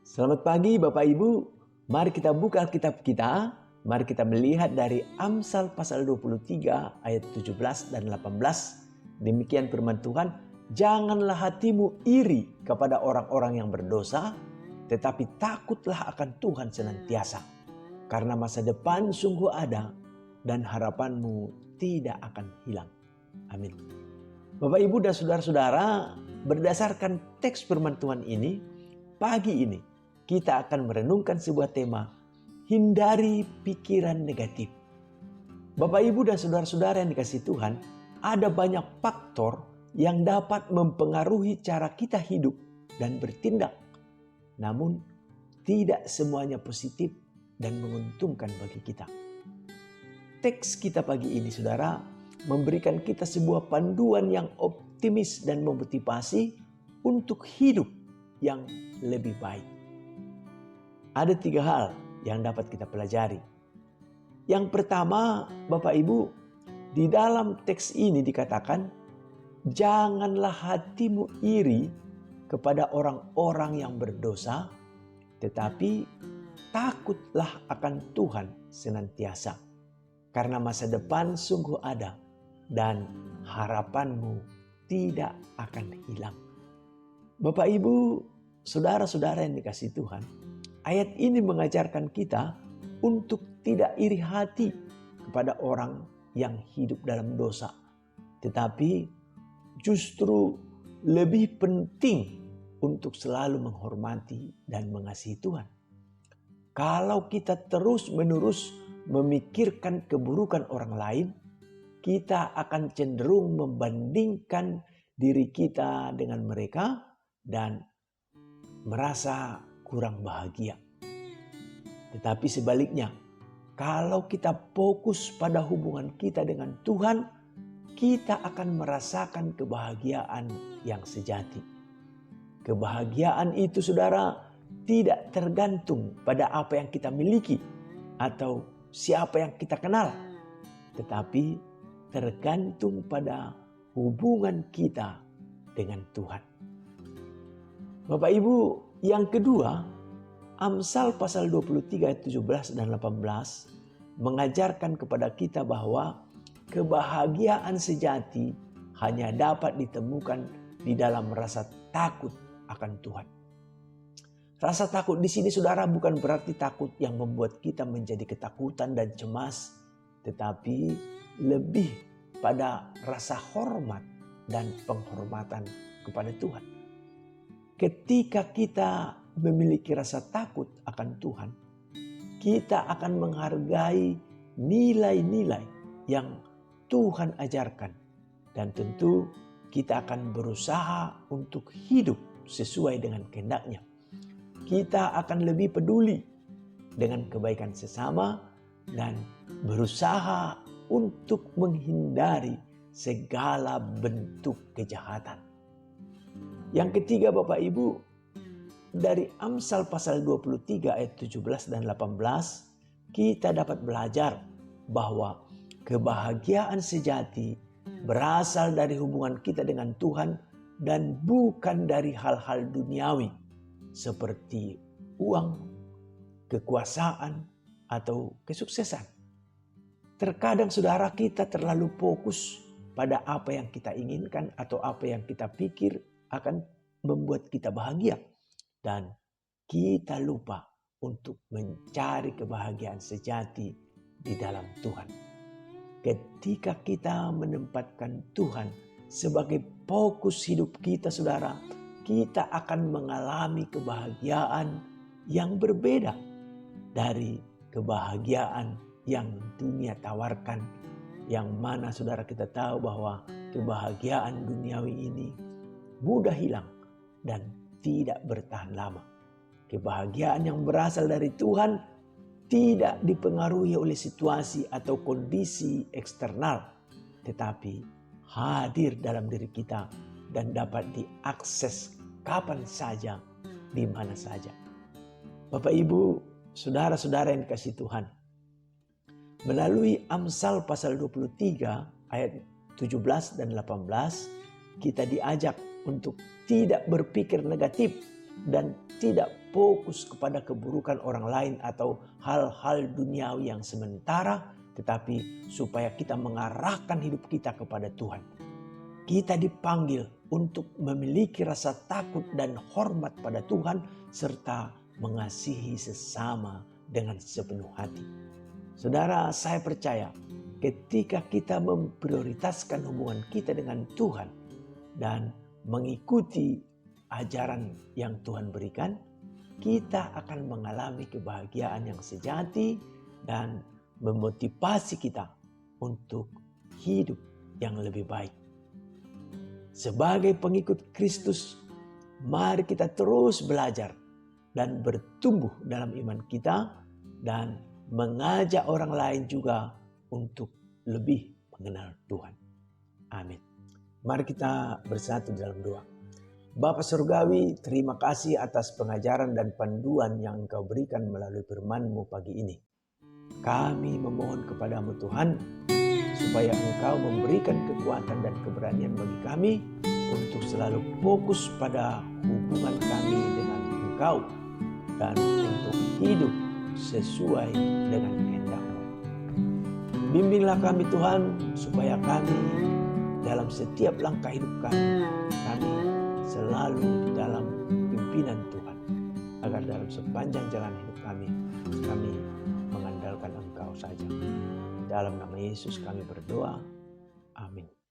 Selamat pagi Bapak Ibu, mari kita buka Alkitab kita, mari kita melihat dari Amsal pasal 23 ayat 17 dan 18. Demikian firman Tuhan, janganlah hatimu iri kepada orang-orang yang berdosa, tetapi takutlah akan Tuhan senantiasa. Karena masa depan sungguh ada dan harapanmu tidak akan hilang. Amin. Bapak Ibu dan saudara-saudara, berdasarkan teks firman Tuhan ini, pagi ini kita akan merenungkan sebuah tema, hindari pikiran negatif. Bapak Ibu dan saudara-saudara yang dikasihi Tuhan, ada banyak faktor yang dapat mempengaruhi cara kita hidup dan bertindak. Namun, tidak semuanya positif dan menguntungkan bagi kita. Teks kita pagi ini, saudara, memberikan kita sebuah panduan yang optimis dan memotivasi untuk hidup yang lebih baik. Ada 3 hal yang dapat kita pelajari. Yang pertama, Bapak Ibu, di dalam teks ini dikatakan, janganlah hatimu iri kepada orang-orang yang berdosa, tetapi takutlah akan Tuhan senantiasa. Karena masa depan sungguh ada dan harapanmu tidak akan hilang. Bapak Ibu, saudara-saudara yang dikasihi Tuhan, ayat ini mengajarkan kita untuk tidak iri hati kepada orang yang hidup dalam dosa. Tetapi justru lebih penting untuk selalu menghormati dan mengasihi Tuhan. Kalau kita terus-menerus memikirkan keburukan orang lain, kita akan cenderung membandingkan diri kita dengan mereka dan merasa kurang bahagia. Tetapi sebaliknya, kalau kita fokus pada hubungan kita dengan Tuhan, kita akan merasakan kebahagiaan yang sejati. Kebahagiaan itu, saudara, tidak tergantung pada apa yang kita miliki atau siapa yang kita kenal, tetapi tergantung pada hubungan kita dengan Tuhan. Bapak Ibu, yang kedua, Amsal pasal 23 ayat 17 dan 18 mengajarkan kepada kita bahwa kebahagiaan sejati hanya dapat ditemukan di dalam rasa takut akan Tuhan. Rasa takut di sini, saudara, bukan berarti takut yang membuat kita menjadi ketakutan dan cemas, tetapi lebih pada rasa hormat dan penghormatan kepada Tuhan. Ketika kita memiliki rasa takut akan Tuhan, kita akan menghargai nilai-nilai yang Tuhan ajarkan. Dan tentu kita akan berusaha untuk hidup sesuai dengan kehendak-Nya. Kita akan lebih peduli dengan kebaikan sesama dan berusaha untuk menghindari segala bentuk kejahatan. Yang ketiga, Bapak Ibu, dari Amsal pasal 23 ayat 17 dan 18, kita dapat belajar bahwa kebahagiaan sejati berasal dari hubungan kita dengan Tuhan dan bukan dari hal-hal duniawi seperti uang, kekuasaan, atau kesuksesan. Terkadang, saudara, kita terlalu fokus pada apa yang kita inginkan atau apa yang kita pikir akan membuat kita bahagia. Dan kita lupa untuk mencari kebahagiaan sejati di dalam Tuhan. Ketika kita menempatkan Tuhan sebagai fokus hidup kita, saudara, kita akan mengalami kebahagiaan yang berbeda dari kebahagiaan yang dunia tawarkan. Yang mana, saudara, kita tahu bahwa kebahagiaan duniawi ini mudah hilang dan tidak bertahan lama. Kebahagiaan yang berasal dari Tuhan tidak dipengaruhi oleh situasi atau kondisi eksternal, tetapi hadir dalam diri kita dan dapat diakses kapan saja, di mana saja. Bapak Ibu, saudara-saudara yang dikasihi Tuhan, melalui Amsal pasal 23 ayat 17 dan 18, kita diajak untuk tidak berpikir negatif dan tidak fokus kepada keburukan orang lain atau hal-hal duniawi yang sementara, tetapi supaya kita mengarahkan hidup kita kepada Tuhan. Kita dipanggil untuk memiliki rasa takut dan hormat pada Tuhan serta mengasihi sesama dengan sepenuh hati. Saudara, saya percaya ketika kita memprioritaskan hubungan kita dengan Tuhan dan mengikuti ajaran yang Tuhan berikan, kita akan mengalami kebahagiaan yang sejati dan memotivasi kita untuk hidup yang lebih baik. Sebagai pengikut Kristus, mari kita terus belajar dan bertumbuh dalam iman kita dan mengajak orang lain juga untuk lebih mengenal Tuhan. Amin. Mari kita bersatu dalam doa. Bapa Surgawi, terima kasih atas pengajaran dan panduan yang Engkau berikan melalui firman-Mu pagi ini. Kami memohon kepadamu Tuhan, supaya Engkau memberikan kekuatan dan keberanian bagi kami untuk selalu fokus pada hubungan kami dengan Engkau dan untuk hidup sesuai dengan kehendak-Mu. Bimbinglah kami Tuhan, supaya kami dalam setiap langkah hidup kami selalu di dalam pimpinan Tuhan, agar dalam sepanjang jalan hidup kami mengandalkan Engkau saja. Dalam nama Yesus kami berdoa. Amin.